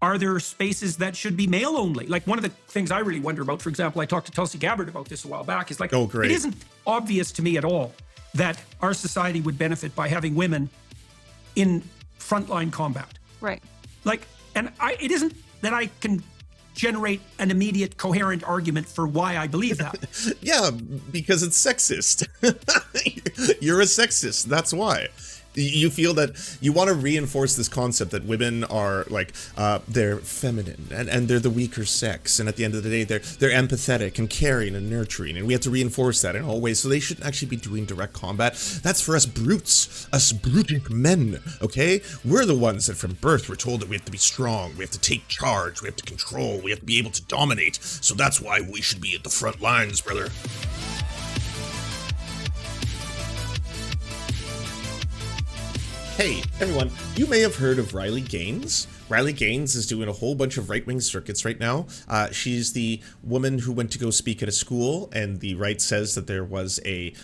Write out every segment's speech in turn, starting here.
Are there spaces that should be male only? Like, one of the things I really wonder about, for example, I talked to Tulsi Gabbard about this a while back, is like, Oh, great. It isn't obvious to me at all that our society would benefit by having women in frontline combat. Right. Like, and it isn't that I can generate an immediate coherent argument for why I believe that. Yeah, because it's sexist. You're a sexist, that's why. You feel that you want to reinforce this concept that women are like, they're feminine and they're the weaker sex, and at the end of the day they're empathetic and caring and nurturing, and we have to reinforce that in all ways, so they should actually be doing direct combat. That's for us brutes, us brutic men, okay? We're the ones that from birth were told that we have to be strong, we have to take charge, we have to control, we have to be able to dominate, so that's why we should be at the front lines, brother. Hey, everyone, you may have heard of Riley Gaines. Riley Gaines is doing a whole bunch of right-wing circuits right now. She's the woman who went to go speak at a school, and the right says that there was a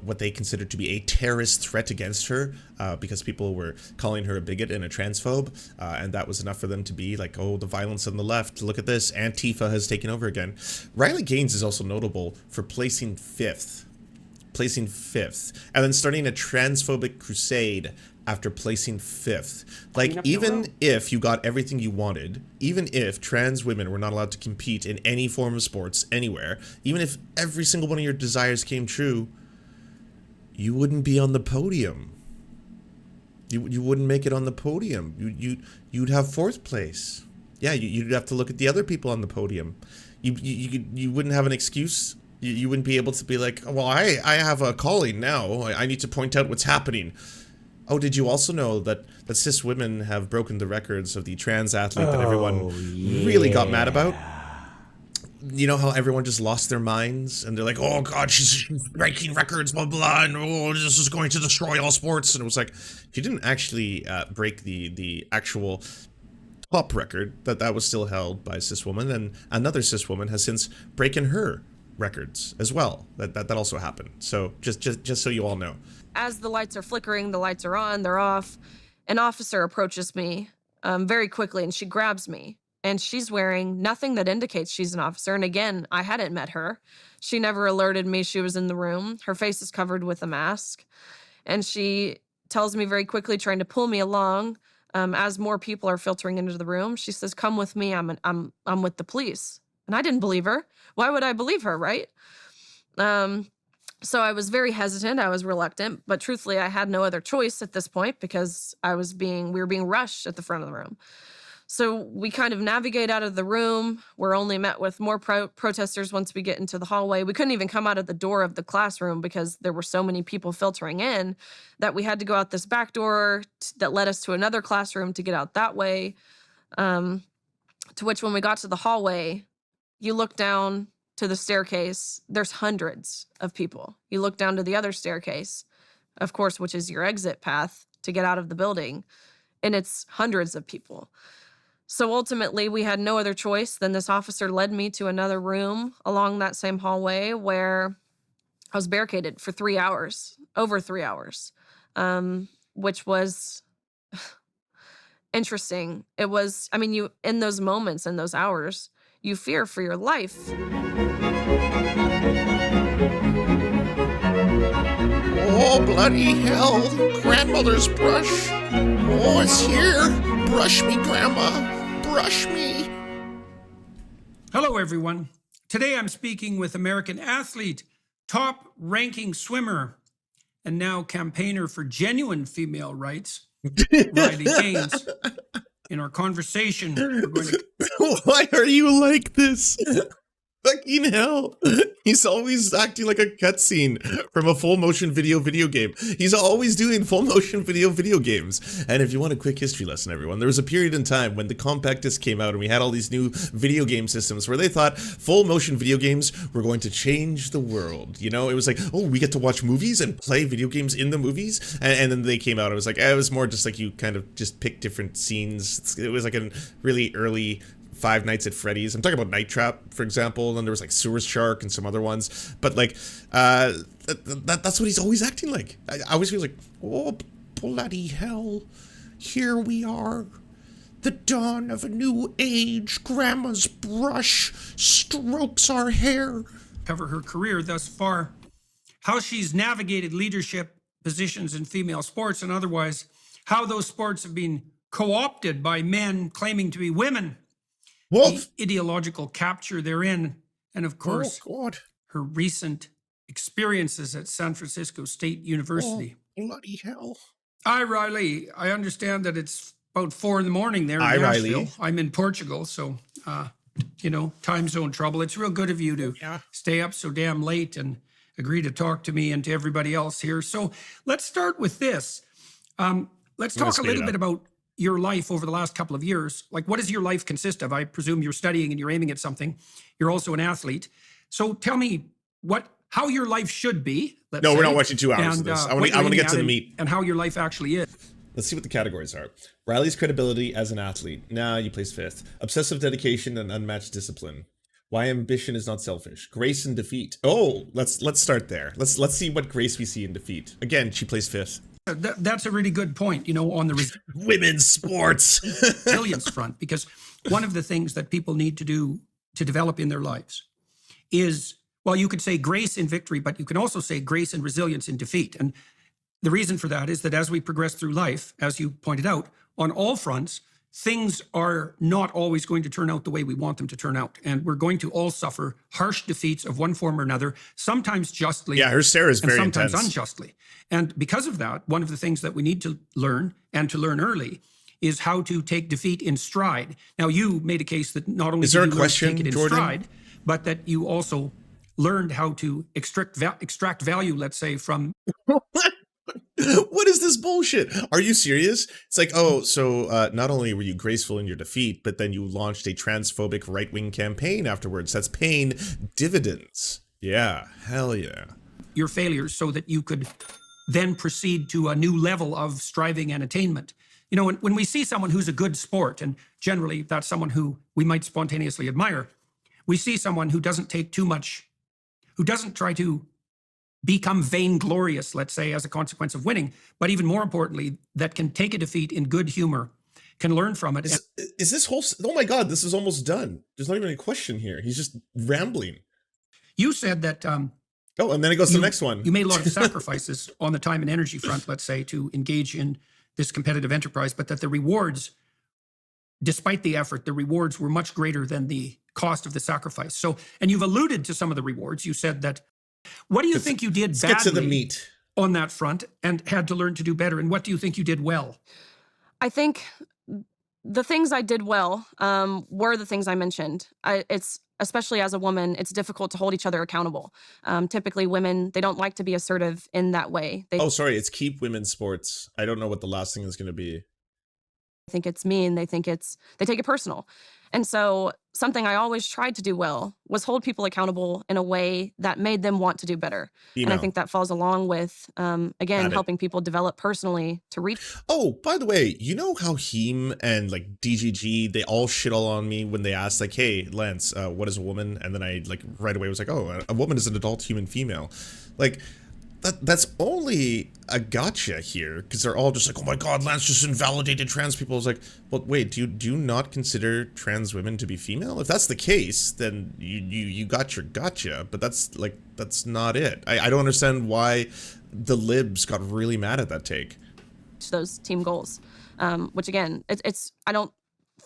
what they considered to be a terrorist threat against her because people were calling her a bigot and a transphobe, and that was enough for them to be like, oh, the violence on the left, look at this, Antifa has taken over again. Riley Gaines is also notable for placing fifth, and then starting a transphobic crusade after placing fifth. Like, even if you got everything you wanted, even if trans women were not allowed to compete in any form of sports anywhere, even if every single one of your desires came true, you wouldn't be on the podium. You wouldn't make it on the podium. You'd have fourth place. Yeah, you'd have to look at the other people on the podium. You wouldn't have an excuse. You wouldn't be able to be like, well, I have a calling now. I need to point out what's happening. Oh, did you also know that cis women have broken the records of the trans athlete that everyone really got mad about? You know how everyone just lost their minds and they're like, oh God, she's breaking records, blah, blah, and oh, this is going to destroy all sports. And it was like, she didn't actually break the actual top record, that was still held by a cis woman, and another cis woman has since broken her records as well. That also happened. So just so you all know. As the lights are flickering, the lights are on, they're off, an officer approaches me very quickly, and she grabs me. And she's wearing nothing that indicates she's an officer. And again, I hadn't met her. She never alerted me she was in the room. Her face is covered with a mask. And she tells me very quickly, trying to pull me along, as more people are filtering into the room. She says, come with me, I'm with the police. And I didn't believe her. Why would I believe her, right? So I was very hesitant, I was reluctant, but truthfully, I had no other choice at this point because we were being rushed at the front of the room. So we kind of navigate out of the room. We're only met with more protesters once we get into the hallway. We couldn't even come out of the door of the classroom because there were so many people filtering in that we had to go out this back door that led us to another classroom to get out that way. To which when we got to the hallway, you look down to the staircase, there's hundreds of people. You look down to the other staircase, of course, which is your exit path to get out of the building, and it's hundreds of people. So ultimately, we had no other choice than this officer led me to another room along that same hallway where I was barricaded for 3 hours, over 3 hours, which was interesting. It was, I mean, you, in those moments, in those hours, you fear for your life. Oh, bloody hell. Grandmother's brush. Oh, it's here. Brush me, Grandma. Brush me. Hello, everyone. Today I'm speaking with American athlete, top-ranking swimmer, and now campaigner for genuine female rights, Riley Gaines. In our conversation, we're going to... Why are you like this? Fucking hell. He's always acting like a cutscene from a full motion video game. He's always doing full motion video games. And if you want a quick history lesson, everyone, there was a period in time when the compact disc came out and we had all these new video game systems where they thought full motion video games were going to change the world. You know, it was like, oh, we get to watch movies and play video games in the movies. And then they came out. It was like, it was more just like you kind of just pick different scenes. It was like a really early Five Nights at Freddy's. I'm talking about Night Trap, for example, and then there was like Sewer Shark and some other ones. But like, that's what he's always acting like. I always feel like, oh, bloody hell, here we are. The dawn of a new age. Grandma's brush strokes our hair. Cover her career thus far, how she's navigated leadership positions in female sports and otherwise, how those sports have been co-opted by men claiming to be women, Wolf. the ideological capture therein, and of course, Oh, God. her recent experiences at San Francisco State University. Oh, bloody hell. Hi, Riley. I understand that it's about 4 a.m. there in Hi, Nashville. Riley. I'm in Portugal, so, time zone trouble. It's real good of you to stay up so damn late and agree to talk to me and to everybody else here. So let's start with this. Let's talk a little bit about your life over the last couple of years. Like, what does your life consist of? I presume you're studying and you're aiming at something. You're also an athlete. So tell me how your life should be. No, we're not watching 2 hours of this. I want to get to the meat. And how your life actually is. Let's see what the categories are. Riley's credibility as an athlete. Nah, you placed 5th. Obsessive dedication and unmatched discipline. Why ambition is not selfish. Grace in defeat. Oh, let's start there. Let's see what grace we see in defeat. Again, she placed 5th. That's a really good point, on the women's sports resilience front, because one of the things that people need to do to develop in their lives is, well, you could say grace in victory, but you can also say grace and resilience in defeat. And the reason for that is that as we progress through life, as you pointed out, on all fronts, things are not always going to turn out the way we want them to turn out. And we're going to all suffer harsh defeats of one form or another, sometimes justly. Yeah, her stare is very sometimes intense. Unjustly. And because of that, one of the things that we need to learn, and to learn early, is how to take defeat in stride. Now, you made a case that not only is there did a you question, learn to take it in Jordan? stride, but that you also learned how to extract value, let's say, from... What is this bullshit? Are you serious? It's like, so not only were you graceful in your defeat, but then you launched a transphobic right-wing campaign afterwards. That's paying dividends. Yeah, hell yeah. Your failures so that you could then proceed to a new level of striving and attainment. When we see someone who's a good sport, and generally that's someone who we might spontaneously admire, we see someone who doesn't take too much, who doesn't try to become vainglorious, let's say, as a consequence of winning, but even more importantly, that can take a defeat in good humor, can learn from it. Is this whole... Oh my God, this is almost done. There's not even a question here. He's just rambling. You said that... and then it goes to the next one. You made a lot of sacrifices on the time and energy front, let's say, to engage in this competitive enterprise, but that the rewards, despite the effort, the rewards were much greater than the cost of the sacrifice. So, and you've alluded to some of the rewards. You said that... What do you think you did badly get to the meat on that front and had to learn to do better? And what do you think you did well? I think the things I did well were the things I mentioned. It's especially as a woman, it's difficult to hold each other accountable. Typically women, they don't like to be assertive in that way. It's keep women's sports. I don't know what the last thing is going to be. They think it's mean. They take it personal. And so something I always tried to do well was hold people accountable in a way that made them want to do better. And I think that falls along with, again, helping people develop personally to reach. Oh, by the way, you know how Heem and like DGG, they all shit all on me when they asked like, hey, Lance, what is a woman? And then I like right away was like, oh, a woman is an adult human female. Like, that's only a gotcha here, because they're all just like, oh my God, Lance just invalidated trans people. I was like, well, wait, do you not consider trans women to be female? If that's the case, then you got your gotcha, but that's not it. I don't understand why the libs got really mad at that take. Those team goals, which again, it's I don't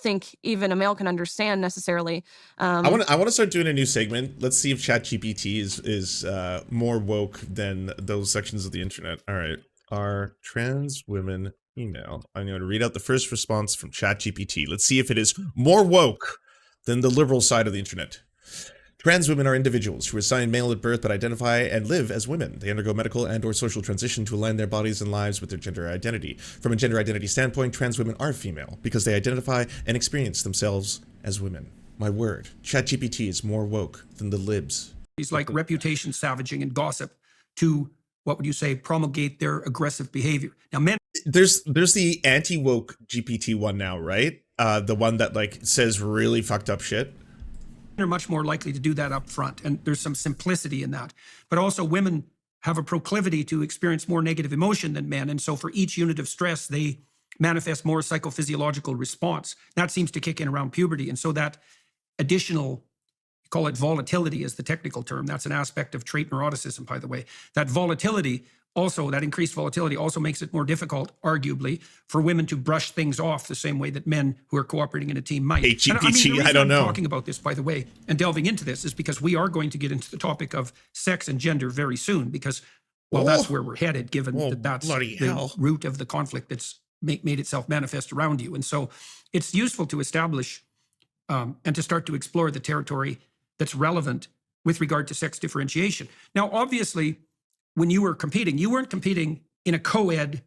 think even a male can understand necessarily. I want to start doing a new segment. Let's see if ChatGPT is more woke than those sections of the internet. All right, are trans women female? I'm going to read out the first response from ChatGPT. Let's see if it is more woke than the liberal side of the internet. Trans women are individuals who are assigned male at birth but identify and live as women. They undergo medical and/or social transition to align their bodies and lives with their gender identity. From a gender identity standpoint, trans women are female because they identify and experience themselves as women. My word, ChatGPT is more woke than the libs. He's like reputation savaging and gossip to, what would you say, promulgate their aggressive behavior. Now, men... There's the anti-woke GPT one now, right? The one that like says really fucked up shit. Are much more likely to do that up front, and there's some simplicity in that. But also women have a proclivity to experience more negative emotion than men, and so for each unit of stress they manifest more psychophysiological response. That seems to kick in around puberty. And so that additional, call it volatility is the technical term. That's an aspect of trait neuroticism, by the way. That volatility also, that increased volatility also makes it more difficult, arguably, for women to brush things off the same way that men who are cooperating in a team might. HEPG, I don't know. Talking about this, by the way, and delving into this is because we are going to get into the topic of sex and gender very soon, because, well, that's where we're headed, given that that's the root of the conflict that's made itself manifest around you. And so it's useful to establish and to start to explore the territory that's relevant with regard to sex differentiation. Now, obviously, when you were competing, you weren't competing in a co-ed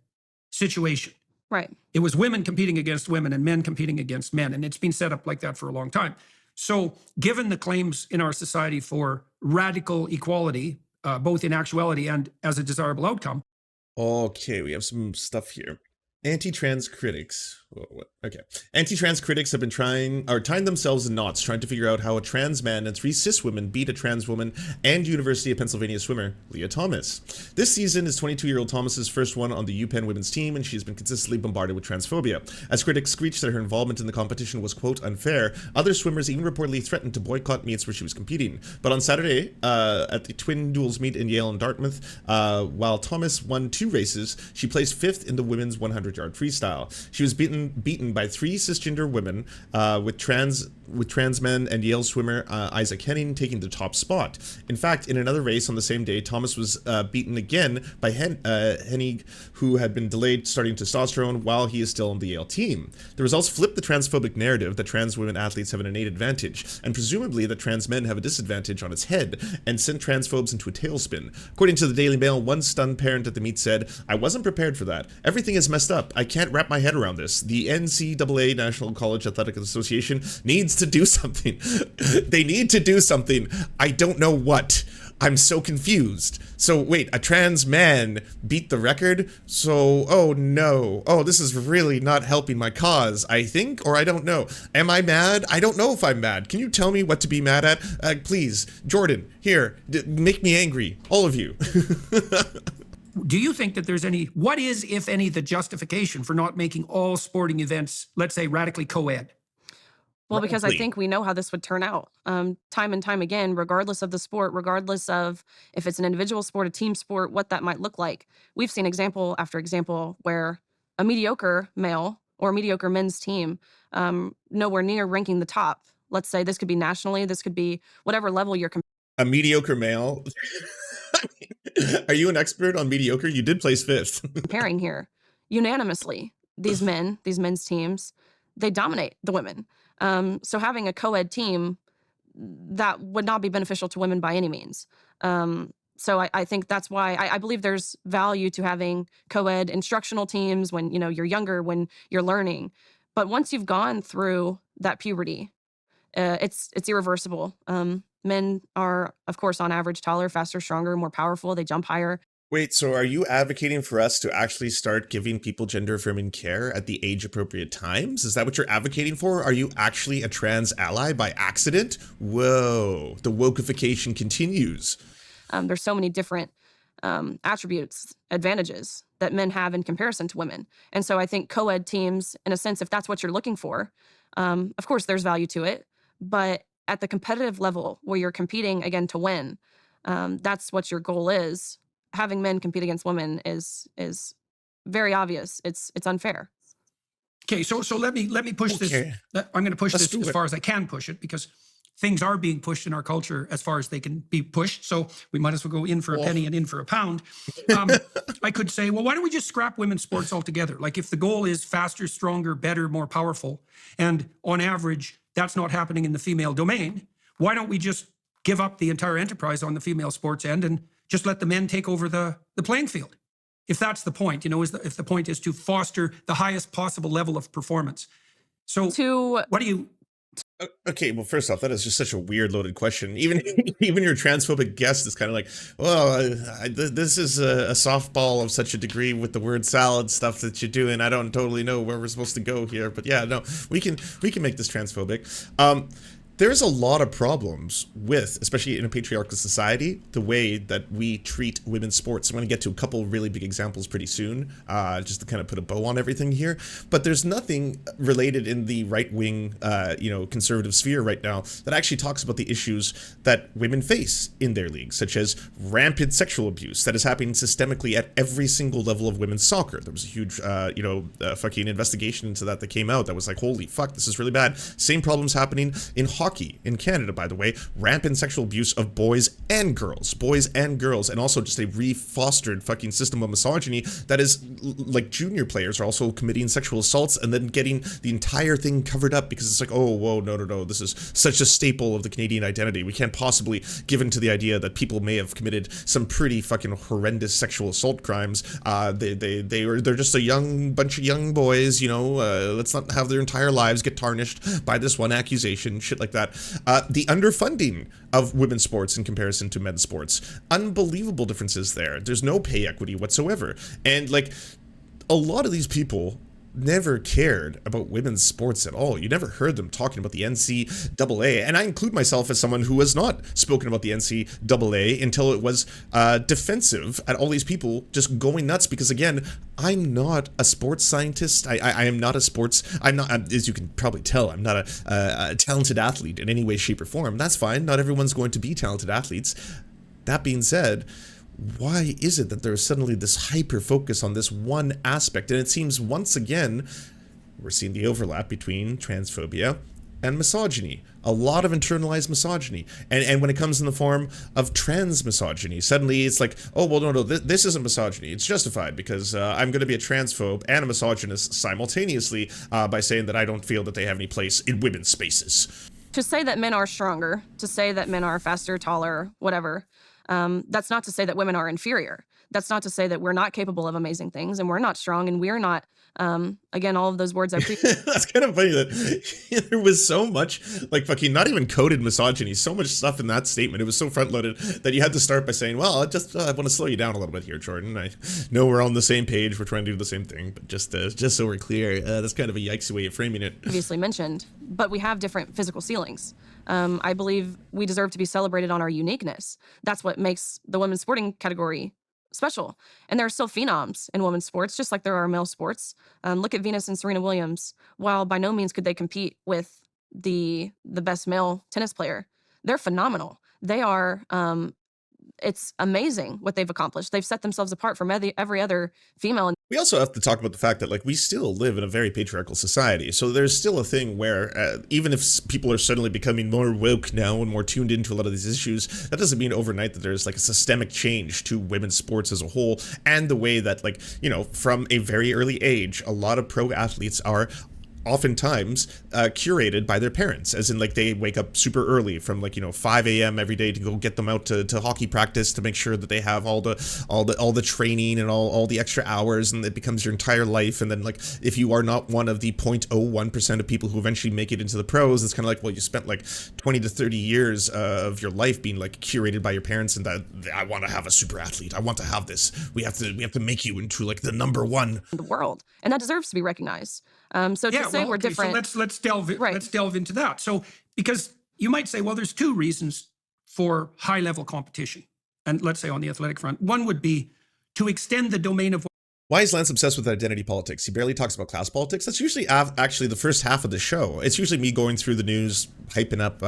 situation. Right. It was women competing against women and men competing against men. And it's been set up like that for a long time. So given the claims in our society for radical equality, both in actuality and as a desirable outcome. Okay, we have some stuff here. Anti-trans critics. Okay. Anti-trans critics have been tying themselves in knots trying to figure out how a trans man and 3 cis women beat a trans woman and University of Pennsylvania swimmer, Leah Thomas. This season is 22-year-old Thomas's first one on the UPenn women's team, and she's been consistently bombarded with transphobia. As critics screeched that her involvement in the competition was, quote, unfair, other swimmers even reportedly threatened to boycott meets where she was competing. But on Saturday, at the twin duels meet in Yale and Dartmouth, while Thomas won 2 races, she placed 5th in the women's 100-yard freestyle. She was beaten by 3 cisgender women, with trans men and Yale swimmer Isaac Henning taking the top spot. In fact, in another race on the same day, Thomas was beaten again by Hennig, who had been delayed starting testosterone while he is still on the Yale team. The results flip the transphobic narrative that trans women athletes have an innate advantage, and presumably that trans men have a disadvantage on its head, and sent transphobes into a tailspin. According to the Daily Mail, one stunned parent at the meet said, "I wasn't prepared for that. Everything is messed up. I can't wrap my head around this. The NCAA, National College Athletic Association, needs to do something. They need to do something. I don't know what. I'm so confused. So wait, a trans man beat the record? So, oh no. Oh, this is really not helping my cause, I think, or I don't know. Am I mad? I don't know if I'm mad. Can you tell me what to be mad at? Please, Jordan, here, make me angry. All of you." Do you think that there's any, what is, if any, the justification for not making all sporting events, let's say, radically co-ed? Well, because I think we know how this would turn out time and time again, regardless of the sport, regardless of if it's an individual sport, a team sport, what that might look like. We've seen example after example where a mediocre male or mediocre men's team, nowhere near ranking the top. Let's say this could be nationally, this could be whatever level you're a mediocre male. Are you an expert on mediocre? You did place 5th. comparing here. Unanimously, these men's teams, they dominate the women. So having a co-ed team, that would not be beneficial to women by any means. So I think that's why I believe there's value to having co-ed instructional teams when you're younger, when you're learning. But once you've gone through that puberty, it's irreversible. Men are, of course, on average, taller, faster, stronger, more powerful. They jump higher. Wait, so are you advocating for us to actually start giving people gender-affirming care at the age-appropriate times? Is that what you're advocating for? Are you actually a trans ally by accident? Whoa, the wokeification continues. There's so many different attributes, advantages that men have in comparison to women. And so I think co-ed teams, in a sense, if that's what you're looking for, of course, there's value to it. But at the competitive level where you're competing, again, to win, that's what your goal is. Having men compete against women is very obvious. It's unfair. Okay, so let me push this. I'm going to push this as far as I can push it, because things are being pushed in our culture as far as they can be pushed. So we might as well go in for a penny and in for a pound. I could say, well, why don't we just scrap women's sports altogether? Like, if the goal is faster, stronger, better, more powerful, and on average, that's not happening in the female domain, why don't we just give up the entire enterprise on the female sports end and just let the men take over the playing field? If that's the point, if the point is to foster the highest possible level of performance. So what do you... Okay, well, first off, that is just such a weird loaded question. Even your transphobic guest is kind of like, well, this is a softball of such a degree with the word salad stuff that you're doing. I don't totally know where we're supposed to go here, but yeah, no, we can make this transphobic. There's a lot of problems with, especially in a patriarchal society, the way that we treat women's sports. I'm going to get to a couple really big examples pretty soon, just to kind of put a bow on everything here. But there's nothing related in the right-wing, conservative sphere right now that actually talks about the issues that women face in their leagues, such as rampant sexual abuse that is happening systemically at every single level of women's soccer. There was a huge, fucking investigation into that came out that was like, holy fuck, this is really bad. Same problems happening in hockey in Canada, by the way. Rampant sexual abuse of boys and girls, and also just a re-fostered fucking system of misogyny that is like junior players are also committing sexual assaults and then getting the entire thing covered up because it's like, oh, whoa, no, this is such a staple of the Canadian identity. We can't possibly give in to the idea that people may have committed some pretty fucking horrendous sexual assault crimes. They're just a bunch of young boys, let's not have their entire lives get tarnished by this one accusation, shit like that. The underfunding of women's sports in comparison to men's sports. Unbelievable differences there. There's no pay equity whatsoever. And like a lot of these people never cared about women's sports at all. You never heard them talking about the NCAA, and I include myself as someone who has not spoken about the NCAA until it was defensive at all these people just going nuts, because again, I'm not a sports scientist. I am not a sports, as you can probably tell, I'm not a talented athlete in any way, shape, or form. That's fine. Not everyone's going to be talented athletes. That being said, why is it that there's suddenly this hyper focus on this one aspect? And it seems once again, we're seeing the overlap between transphobia and misogyny. A lot of internalized misogyny. And when it comes in the form of trans misogyny, suddenly it's like, oh, well, no, this isn't misogyny. It's justified because I'm going to be a transphobe and a misogynist simultaneously by saying that I don't feel that they have any place in women's spaces. To say that men are stronger, to say that men are faster, taller, whatever, that's not to say that women are inferior. That's not to say that we're not capable of amazing things and we're not strong and we're not, again, all of those words I That's kind of funny that there was so much, like, fucking not even coded misogyny, so much stuff in that statement. It was so front-loaded that you had to start by saying, well, I want to slow you down a little bit here, Jordan. I know we're on the same page. We're trying to do the same thing, but just so we're clear, that's kind of a yikesy way of framing it. Previously mentioned, but we have different physical ceilings. I believe we deserve to be celebrated on our uniqueness. That's what makes the women's sporting category special. And there are still phenoms in women's sports, just like there are male sports. Look at Venus and Serena Williams. While by no means could they compete with the best male tennis player, they're phenomenal. They are, it's amazing what they've accomplished. They've set themselves apart from every other female. We also have to talk about the fact that, like, we still live in a very patriarchal society. So there's still a thing where even if people are suddenly becoming more woke now and more tuned into a lot of these issues, that doesn't mean overnight that there's like a systemic change to women's sports as a whole, and the way that, like, from a very early age, a lot of pro athletes are oftentimes curated by their parents, as in, like, they wake up super early from, like, 5 a.m. every day to go get them out to hockey practice to make sure that they have all the training and all the extra hours, and it becomes your entire life. And then, like, if you are not one of the 0.01% of people who eventually make it into the pros, it's kind of like, well, you spent like 20 to 30 years of your life being, like, curated by your parents, and that I want to have a super athlete, I want to have this, we have to make you into, like, the number one in the world, and that deserves to be recognized. So to say we're different. So let's delve into that. So, because you might say, well, there's two reasons for high level competition, and let's say on the athletic front, one would be to extend the domain of. Why is Lance obsessed with identity politics? He barely talks about class politics. That's usually actually the first half of the show. It's usually me going through the news, hyping up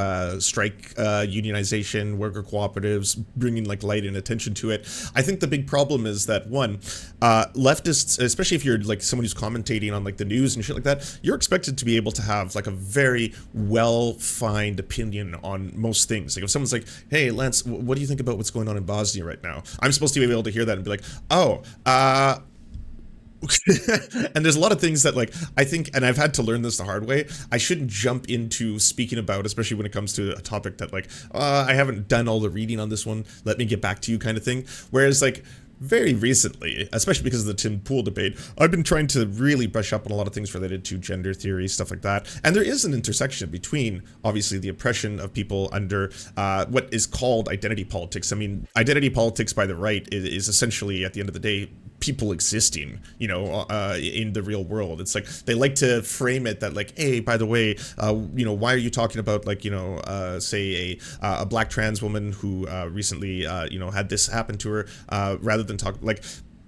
strike, unionization, worker cooperatives, bringing, like, light and attention to it. I think the big problem is that, one, leftists, especially if you're, like, someone who's commentating on, like, the news and shit like that, you're expected to be able to have, like, a very well-fined opinion on most things. Like, if someone's like, hey, Lance, what do you think about what's going on in Bosnia right now? I'm supposed to be able to hear that and be like, oh, and there's a lot of things that, like, I think, and I've had to learn this the hard way, I shouldn't jump into speaking about, especially when it comes to a topic that, like, I haven't done all the reading on this one, let me get back to you kind of thing. Whereas, like, very recently, especially because of the Tim Pool debate, I've been trying to really brush up on a lot of things related to gender theory, stuff like that. And there is an intersection between, obviously, the oppression of people under what is called identity politics. I mean, identity politics by the right is essentially, at the end of the day, people existing, in the real world. It's like they like to frame it that like, hey, by the way, why are you talking about like, say a black trans woman who recently, had this happen to her, rather than talk like.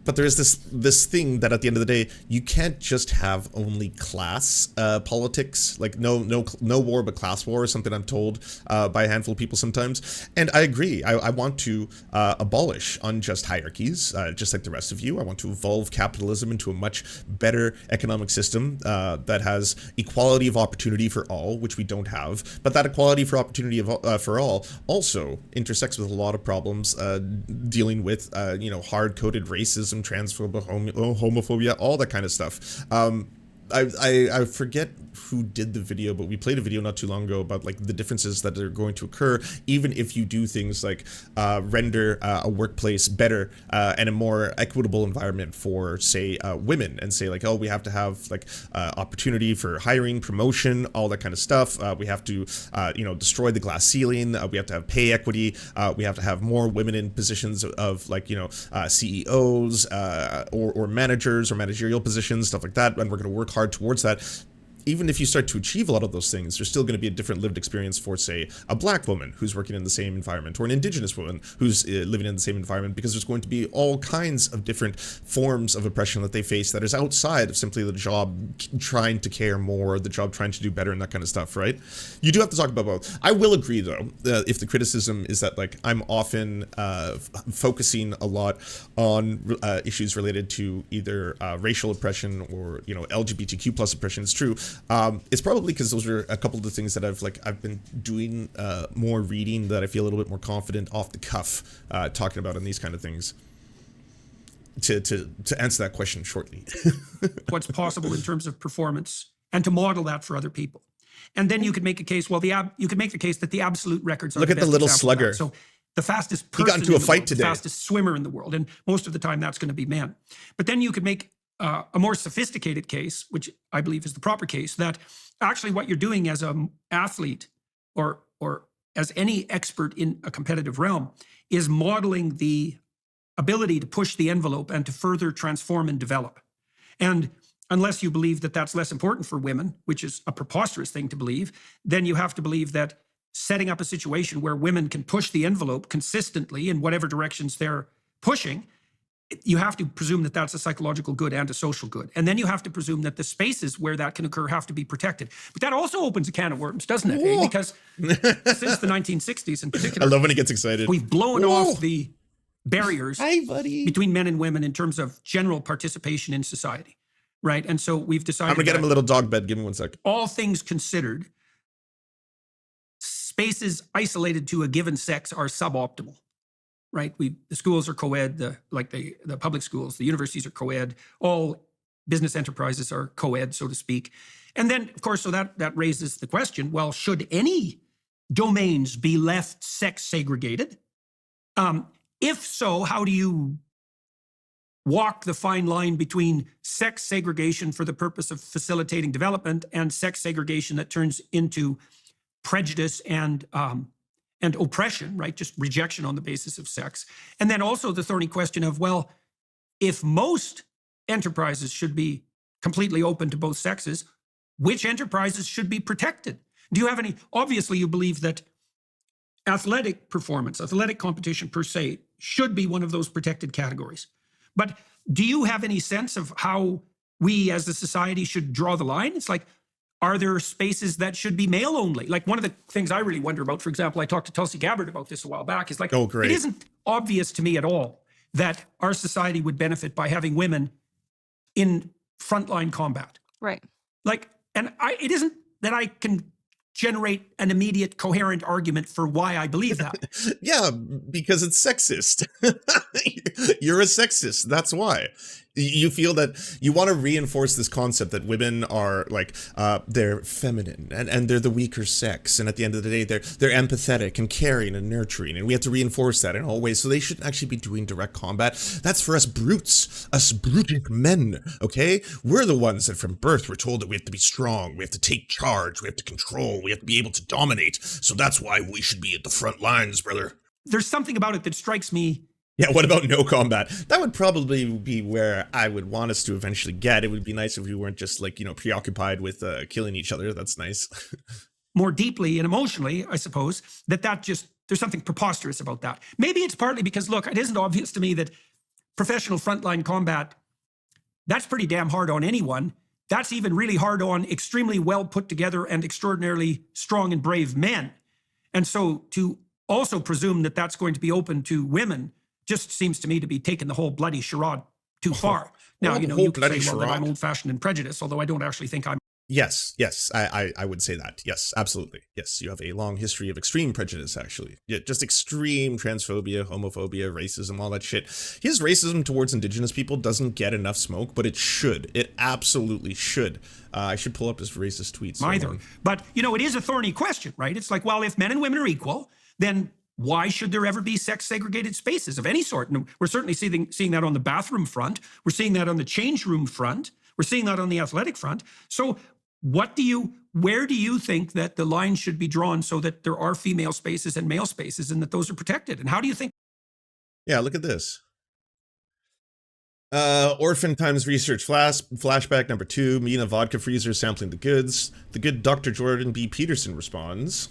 But there is this thing that at the end of the day, you can't just have only class politics, like no war but class war, is something I'm told by a handful of people sometimes. And I agree. I want to abolish unjust hierarchies, just like the rest of you. I want to evolve capitalism into a much better economic system that has equality of opportunity for all, which we don't have. But that equality for opportunity for all also intersects with a lot of problems dealing with hard-coded racism, transphobia, homophobia, all that kind of stuff. I forget who did the video, but we played a video not too long ago about like the differences that are going to occur even if you do things like render a workplace better and a more equitable environment for, say, women, and say like, oh, we have to have like opportunity for hiring, promotion, all that kind of stuff. We have to destroy the glass ceiling. We have to have pay equity. We have to have more women in positions of like CEOs or managers or managerial positions, stuff like that, and we're going to work hard towards that. Even if you start to achieve a lot of those things, there's still going to be a different lived experience for, say, a black woman who's working in the same environment, or an indigenous woman who's living in the same environment, because there's going to be all kinds of different forms of oppression that they face that is outside of simply the job trying to care more, the job trying to do better, and that kind of stuff, right? You do have to talk about both. I will agree, though, if the criticism is that, like, I'm often focusing a lot on issues related to either racial oppression or, LGBTQ plus oppression. It's true. It's probably because those are a couple of the things that I've been doing more reading that I feel a little bit more confident off the cuff talking about on these kind of things. To answer that question shortly, what's possible in terms of performance, and to model that for other people, and then you could make a case. Well, you could make the case that the absolute records are look the at the best little example of that. slugger. So the fastest person he got into a fight world, today. the fastest swimmer in the world, and most of the time that's going to be men. But then you could make a more sophisticated case, which I believe is the proper case, that actually what you're doing as an athlete or as any expert in a competitive realm is modeling the ability to push the envelope and to further transform and develop. And unless you believe that that's less important for women, which is a preposterous thing to believe, then you have to believe that setting up a situation where women can push the envelope consistently in whatever directions they're pushing, you have to presume that that's a psychological good and a social good. And then you have to presume that the spaces where that can occur have to be protected. But that also opens a can of worms, doesn't it? Eh? Because since the 1960s in particular, I love when he gets excited. We've blown off the barriers Hi, buddy. between men and women in terms of general participation in society, right? And so we've decided I'm going to get him a little dog bed. Give me 1 sec. all things considered, spaces isolated to a given sex are suboptimal. Right, the schools are co-ed, the public schools, the universities are co-ed, all business enterprises are co-ed, so to speak. And then, of course, so that raises the question: well, should any domains be left sex segregated? If so, how do you walk the fine line between sex segregation for the purpose of facilitating development and sex segregation that turns into prejudice and oppression, right? Just rejection on the basis of sex. And then also the thorny question of, well, if most enterprises should be completely open to both sexes, which enterprises should be protected? Do you have any, obviously you believe that athletic performance, athletic competition per se, should be one of those protected categories. But do you have any sense of how we as a society should draw the line? It's like, are there spaces that should be male only? Like one of the things I really wonder about, for example, I talked to Tulsi Gabbard about this a while back, is like, Oh, great. It isn't obvious to me at all that our society would benefit by having women in frontline combat. Right. Like, and it isn't that I can generate an immediate coherent argument for why I believe that. Yeah, because it's sexist. You're a sexist. That's why. You feel that you want to reinforce this concept that women are like, they're feminine and they're the weaker sex. And at the end of the day, they're empathetic and caring and nurturing. And we have to reinforce that in all ways. So they shouldn't actually be doing direct combat. That's for us brutes, us brutish men, okay? We're the ones that from birth were told that we have to be strong. We have to take charge. We have to control. We have to be able to dominate. So that's why we should be at the front lines, brother. There's something about it that strikes me Yeah, what about no combat? That would probably be where I would want us to eventually get. It would be nice if we weren't just like, preoccupied with killing each other. That's nice. More deeply and emotionally, I suppose, that just, there's something preposterous about that. Maybe it's partly because, look, it isn't obvious to me that professional frontline combat, that's pretty damn hard on anyone. That's even really hard on extremely well put together and extraordinarily strong and brave men. And so to also presume that that's going to be open to women just seems to me to be taking the whole bloody charade too far. Now, you could say, well, that I'm old-fashioned and prejudiced, although I don't actually think I'm. Yes, I would say that. Yes, absolutely. Yes, you have a long history of extreme prejudice, actually. Yeah, just extreme transphobia, homophobia, racism, all that shit. His racism towards indigenous people doesn't get enough smoke, but it should. It absolutely should. I should pull up his racist tweets. Either. But, it is a thorny question, right? It's like, well, if men and women are equal, then why should there ever be sex segregated spaces of any sort? And we're certainly seeing that on the bathroom front. We're seeing that on the change room front. We're seeing that on the athletic front. So where do you think that the line should be drawn so that there are female spaces and male spaces and that those are protected? And how do you think? Yeah, look at this. Orphan Times research flashback number 2, me in a vodka freezer sampling the goods. The good Dr. Jordan B. Peterson responds,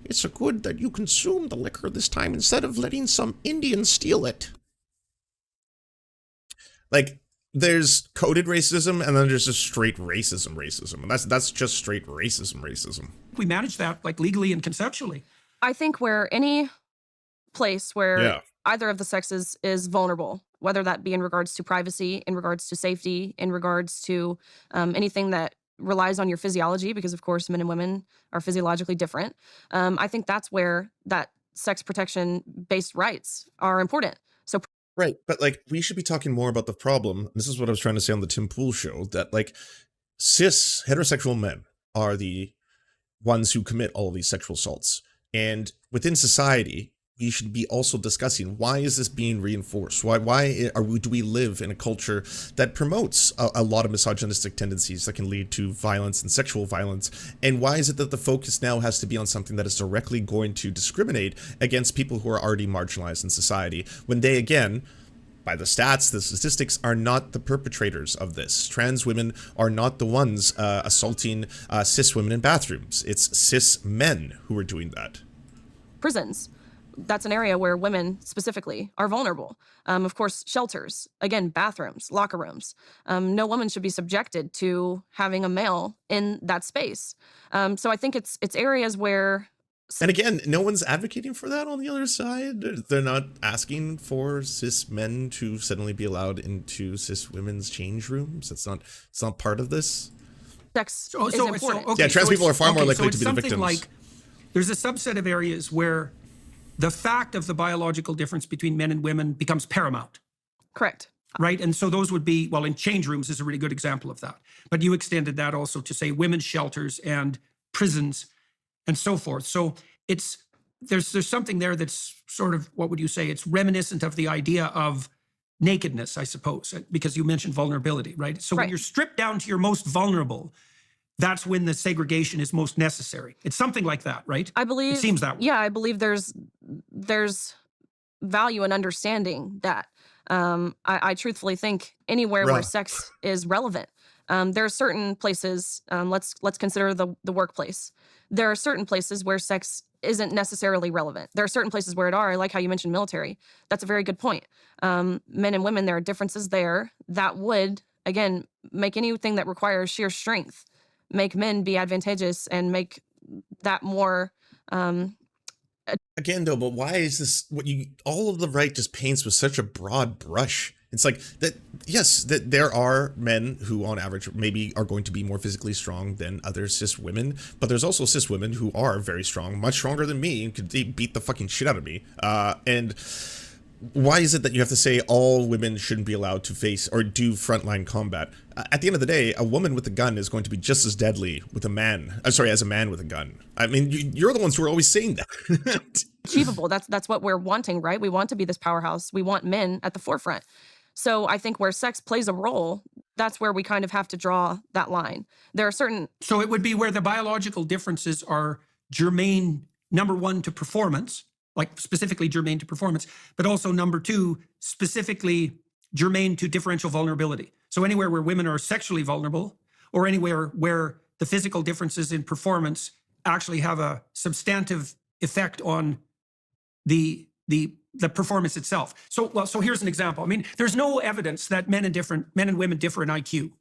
"It's a good that you consume the liquor this time instead of letting some Indian steal it." Like, there's coded racism, and then there's just straight racism. And that's just straight racism. We manage that like legally and conceptually. I think where any place where either of the sexes is vulnerable, whether that be in regards to privacy, in regards to safety, in regards to anything that relies on your physiology, because of course men and women are physiologically different. I think that's where that sex protection based rights are important. So right, but like we should be talking more about the problem. This is what I was trying to say on the Tim Pool show, that like cis heterosexual men are the ones who commit all of these sexual assaults. And within society, we should be also discussing, why is this being reinforced? Why do we live in a culture that promotes a lot of misogynistic tendencies that can lead to violence and sexual violence? And why is it that the focus now has to be on something that is directly going to discriminate against people who are already marginalized in society, when they, again, by the stats, the statistics, are not the perpetrators of this? Trans women are not the ones assaulting cis women in bathrooms. It's cis men who are doing that. Prisons. That's an area where women specifically are vulnerable. Of course, shelters, again, bathrooms, locker rooms. No woman should be subjected to having a male in that space. So I think it's areas where. And again, no one's advocating for that on the other side. They're not asking for cis men to suddenly be allowed into cis women's change rooms. It's not part of this. Sex is important. Okay, yeah, trans people are far more likely to be the victims. Like, there's a subset of areas where the fact of the biological difference between men and women becomes paramount. Correct. Right? And so those would be, well, in change rooms is a really good example of that. But you extended that also to, say, women's shelters and prisons and so forth. So there's something there that's sort of, what would you say? It's reminiscent of the idea of nakedness, I suppose, because you mentioned vulnerability, right? So when you're stripped down to your most vulnerable, that's when the segregation is most necessary. It's something like that, right? I believe it seems that way. Yeah, I believe there's value in understanding that. I truthfully think anywhere where sex is relevant. There are certain places. Let's consider the workplace. There are certain places where sex isn't necessarily relevant. There are certain places where it are. I like how you mentioned military. That's a very good point. Men and women, there are differences there that would, again, make anything that requires sheer strength make men be advantageous and make that more. Again, though, but why is this all of the right just paints with such a broad brush? It's like that. Yes, that there are men who on average maybe are going to be more physically strong than other cis women, but there's also cis women who are very strong, much stronger than me, and could beat the fucking shit out of me. And why is it that you have to say all women shouldn't be allowed to face or do frontline combat? At the end of the day, a woman with a gun is going to be just as deadly with a man. I'm sorry, as a man with a gun. I mean, you're the ones who are always saying that. Achievable. That's what we're wanting, right? We want to be this powerhouse. We want men at the forefront. So I think where sex plays a role, that's where we kind of have to draw that line. There are certain. So it would be where the biological differences are germane, number one, to performance, like specifically germane to performance, but also number two, specifically germane to differential vulnerability. So anywhere where women are sexually vulnerable, or anywhere where the physical differences in performance actually have a substantive effect on the performance itself. So here's an example. I mean, there's no evidence that men and women differ in IQ.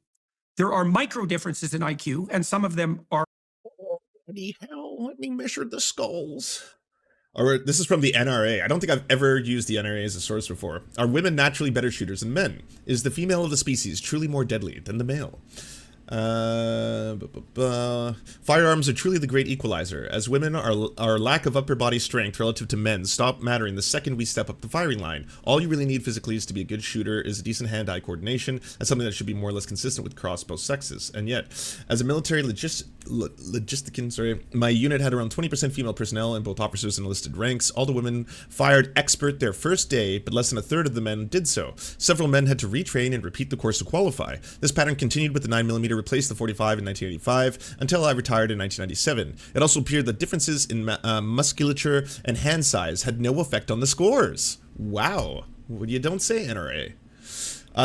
There are micro differences in IQ, and some of them are. Oh, bloody hell, let me measure the skulls. Or this is from the NRA. I don't think I've ever used the NRA as a source before. Are women naturally better shooters than men? Is the female of the species truly more deadly than the male? Firearms are truly the great equalizer. As women, our lack of upper body strength relative to men stop mattering the second we step up the firing line. All you really need physically is to be a good shooter, is a decent hand-eye coordination, and something that should be more or less consistent with across both sexes. And yet, as a military logistician, my unit had around 20% female personnel in both officers and enlisted ranks. All the women fired expert their first day, but less than a third of the men did so. Several men had to retrain and repeat the course to qualify. This pattern continued with the 9mm replaced the 45 in 1985 until I retired in 1997. It also appeared that differences in musculature and hand size had no effect on the scores. Wow. Well, you don't say, NRA.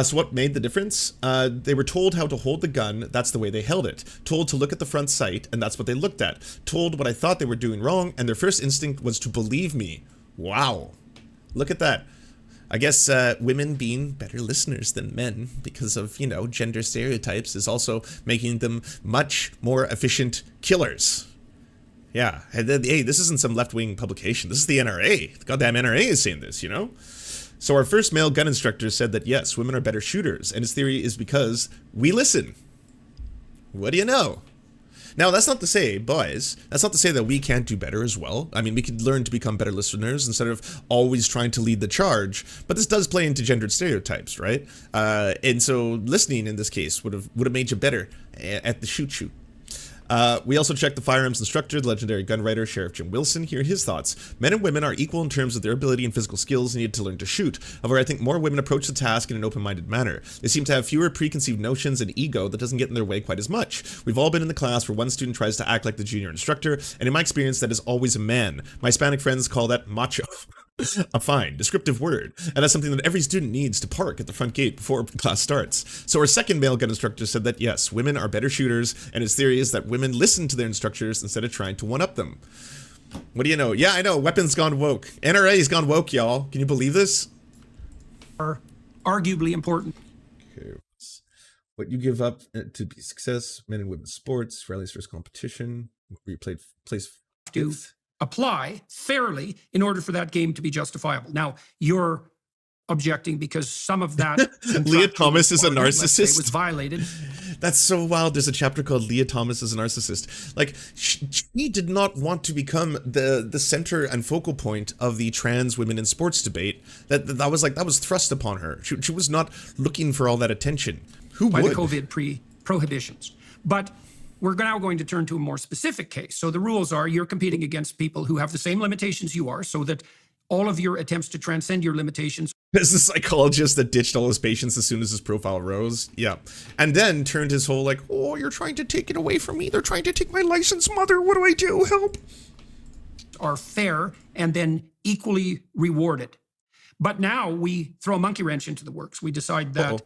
So what made the difference? They were told how to hold the gun, that's the way they held it. Told to look at the front sight, and that's what they looked at. Told what I thought they were doing wrong, and their first instinct was to believe me. Wow. Look at that. I guess women being better listeners than men because of, you know, gender stereotypes is also making them much more efficient killers. Yeah, hey, this isn't some left-wing publication. This is the NRA. The goddamn NRA is saying this, you know? So our first male gun instructor said that, yes, women are better shooters, and his theory is because we listen. What do you know? Now, that's not to say, boys, that's not to say that we can't do better as well. I mean, we could learn to become better listeners instead of always trying to lead the charge, but this does play into gendered stereotypes, right? And so listening in this case would have made you better at the shoot. We also checked the firearms instructor, the legendary gun writer, Sheriff Jim Wilson. Here are his thoughts. Men and women are equal in terms of their ability and physical skills needed to learn to shoot. However, I think more women approach the task in an open-minded manner. They seem to have fewer preconceived notions and ego that doesn't get in their way quite as much. We've all been in the class where one student tries to act like the junior instructor, and in my experience, that is always a man. My Hispanic friends call that macho. A fine, descriptive word, and that's something that every student needs to park at the front gate before class starts. So our second male gun instructor said that yes, women are better shooters, and his theory is that women listen to their instructors instead of trying to one-up them. What do you know? Yeah, I know, weapons gone woke. NRA's gone woke, y'all. Can you believe this? Are arguably important. Okay. What you give up to be success, men and women's sports, rallies first competition, where you place fifth. Apply fairly in order for that game to be justifiable. Now, you're objecting because some of that Leah Thomas is a narcissist. Was violated. That's so wild. There's a chapter called Leah Thomas is a narcissist. Like, she did not want to become the center and focal point of the trans women in sports debate. That was thrust upon her. She was not looking for all that attention. Who by would? The COVID prohibitions. But we're now going to turn to a more specific case. So the rules are you're competing against people who have the same limitations you are, so that all of your attempts to transcend your limitations. As the psychologist that ditched all his patients as soon as his profile rose. Yeah. And then turned his whole like, oh, you're trying to take it away from me. They're trying to take my license, mother. What do I do? Help. Are fair and then equally rewarded. But now we throw a monkey wrench into the works. We decide that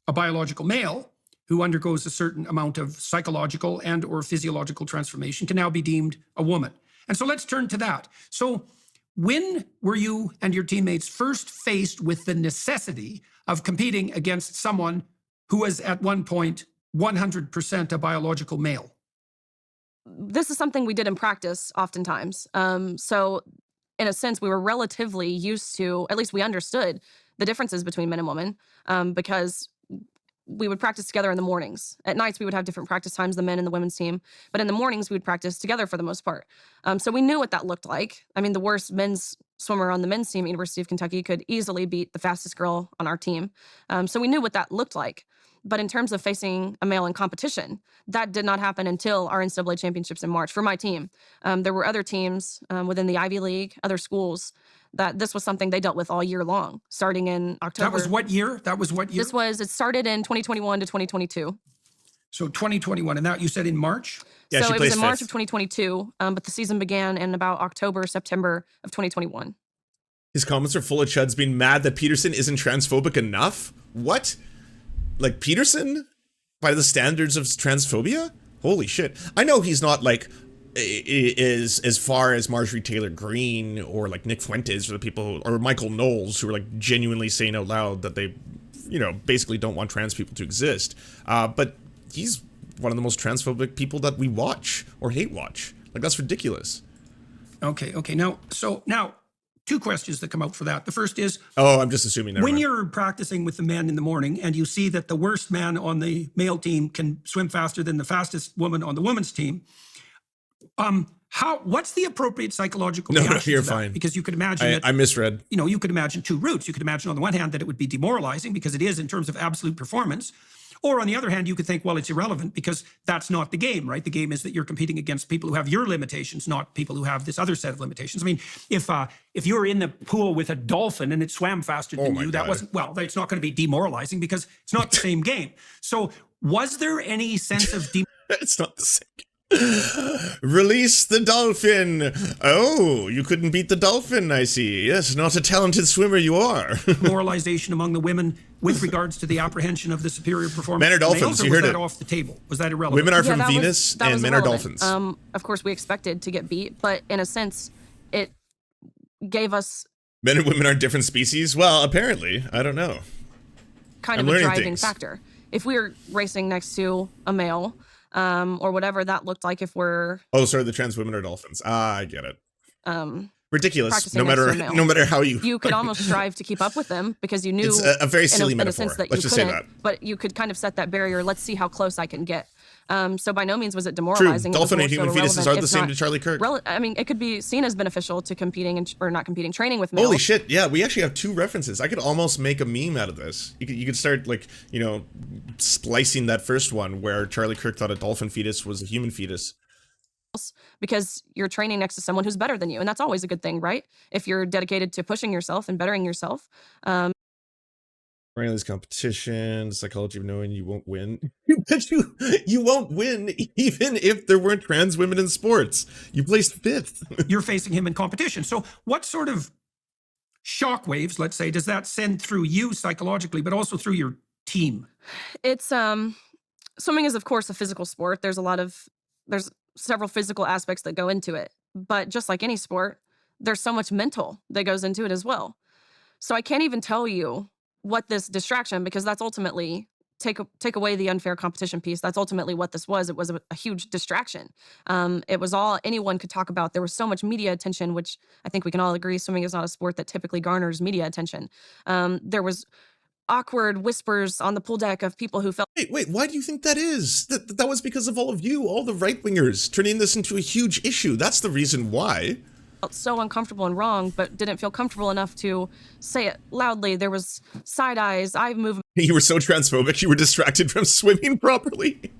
a biological male who undergoes a certain amount of psychological and or physiological transformation can now be deemed a woman. And so let's turn to that. So when were you and your teammates first faced with the necessity of competing against someone who was at one point 100% a biological male? This is something we did in practice oftentimes. So in a sense, we were relatively used to, at least we understood the differences between men and women because we would practice together in the mornings. At nights, we would have different practice times, the men and the women's team. But in the mornings, we would practice together for the most part. So we knew what that looked like. I mean, the worst men's swimmer on the men's team at University of Kentucky could easily beat the fastest girl on our team. So we knew what that looked like. But in terms of facing a male in competition, that did not happen until our NCAA championships in March for my team. There were other teams within the Ivy League, other schools, that this was something they dealt with all year long, starting in October. That was what year? It started in 2021 to 2022. So 2021, and that you said in March? Yeah, so she it was placed in March fifth. of 2022, but the season began in about October, September of 2021. His comments are full of chuds being mad that Peterson isn't transphobic enough? What? Like Peterson? By the standards of transphobia? Holy shit. I know he's not like is as far as Marjorie Taylor Greene or like Nick Fuentes or the people or Michael Knowles who are like genuinely saying out loud that they, you know, basically don't want trans people to exist. But he's one of the most transphobic people that we watch or hate watch. Like that's ridiculous. Okay. Now, two questions that come out for that. The first is, Oh, I'm just assuming. Never when mind. you're practicing with the men in the morning and you see that the worst man on the male team can swim faster than the fastest woman on the women's team, what's the appropriate psychological No, reaction you're to that? fine. Because you could imagine I misread. you know, you could imagine two routes. You could imagine on the one hand that it would be demoralizing because it is in terms of absolute performance. Or on the other hand, you could think, well, it's irrelevant because that's not the game, right? The game is that you're competing against people who have your limitations, not people who have this other set of limitations. I mean, if you were in the pool with a dolphin and it swam faster than my you, that God. wasn't, well, it's not going to be demoralizing because it's not the same game. So was there any sense of It's not the same. Release the dolphin. Oh, you couldn't beat the dolphin, I see. Yes, not a talented swimmer you are. demoralization among the women with regards to the apprehension of the superior performance? Men are of the dolphins, males, or you was heard that it. off the table? Was that irrelevant? Women are from that was- Venus that was and men are irrelevant. dolphins. Of course, we expected to get beat, but in a sense, it gave us Men and women are different species? Well, apparently. I don't know. kind I'm of a learning driving things. factor. If we were racing next to a male, or whatever that looked like, if we're Oh, sorry, the trans women are dolphins. Ah, I get it. Ridiculous. practicing No next to matter a male. no matter how you could almost strive to keep up with them because you knew It's a very silly in a metaphor. sense that Let's you just say couldn't, that. but you could kind of set that barrier. Let's see how close I can get. So by no means was it demoralizing. True. It was Dolphin more and so human fetuses irrelevant. are the It's same not to Charlie Kirk. I mean, it could be seen as beneficial to competing or not competing, training with males. Holy shit, yeah, we actually have two references. I could almost make a meme out of this. You could start, like, you know, splicing that first one where Charlie Kirk thought a dolphin fetus was a human fetus. Because you're training next to someone who's better than you, and that's always a good thing, right? If you're dedicated to pushing yourself and bettering yourself. Riley's competition, psychology of knowing you won't win. But you won't win even if there weren't trans women in sports. You placed fifth. You're facing him in competition. So what sort of shockwaves, let's say, does that send through you psychologically, but also through your team? It's swimming is of course a physical sport. There's several physical aspects that go into it, but just like any sport, there's so much mental that goes into it as well. So I can't even tell you what this distraction, because that's ultimately take away the unfair competition piece. That's ultimately what this was. It was a huge distraction. It was all anyone could talk about. There was so much media attention, which I think we can all agree swimming is not a sport that typically garners media attention. There was awkward whispers on the pool deck of people who felt Wait, why do you think that is? That was because of all of you, all the right-wingers, turning this into a huge issue. That's the reason why. so uncomfortable and wrong, but didn't feel comfortable enough to say it loudly. There was side eyes, eye movement. You were so transphobic, you were distracted from swimming properly.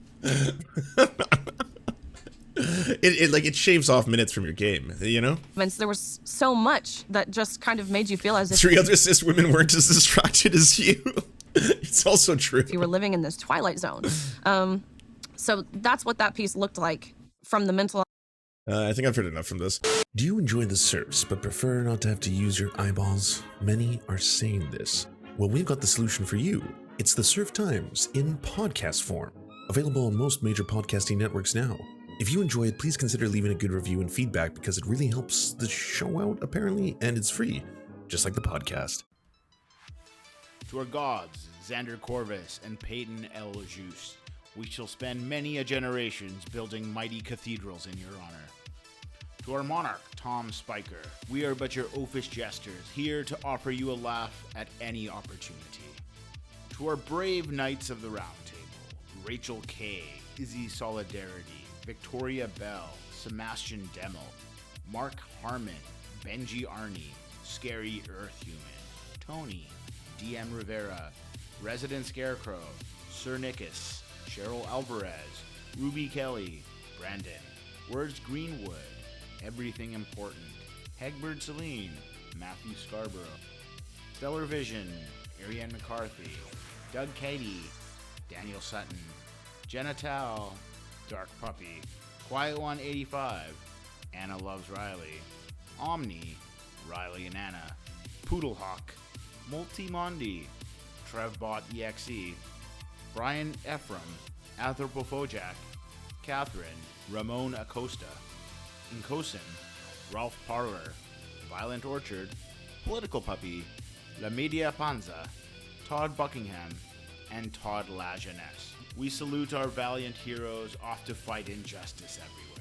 It shaves off minutes from your game, you know? There was so much that just kind of made you feel as if 3 other cis women weren't as distracted as you. It's also true. you were living in this twilight zone. So that's what that piece looked like from the mental. I think I've heard enough from this. Do you enjoy the Serfs but prefer not to have to use your eyeballs? Many are saying this. Well, we've got the solution for you. It's the Serf Times in podcast form, available on most major podcasting networks now. If you enjoy it, please consider leaving a good review and feedback because it really helps the show out, apparently, and it's free, just like the podcast. To our gods, Xander Corvus and Peyton L. Juste, we shall spend many a generations building mighty cathedrals in your honor. To our monarch, Tom Spiker, we are but your oafish jesters, here to offer you a laugh at any opportunity. To our brave knights of the Round Table, Rachel K., Izzy Solidarity, Victoria Bell, Sebastian Demel, Mark Harmon, Benji Arney, Scary Earth Human, Tony, DM Rivera, Resident Scarecrow, Sir Nickus, Cheryl Alvarez, Ruby Kelly, Brandon, Words Greenwood, Everything Important, Hegbert Celine, Matthew Scarborough, Stellar Vision, Ariane McCarthy, Doug Cady, Daniel Sutton, Genital, Dark Puppy, Quiet One 85, Anna Loves Riley, Omni, Riley and Anna, Poodlehawk, Multimondi, Trevbot EXE, Brian Ephraim, Anthropophojak, Catherine, Ramon Acosta, Incosin, Ralph Parler, Violent Orchard, Political Puppy, La Media Panza, Todd Buckingham, and Todd La Jeunesse. We salute our valiant heroes off to fight injustice everywhere.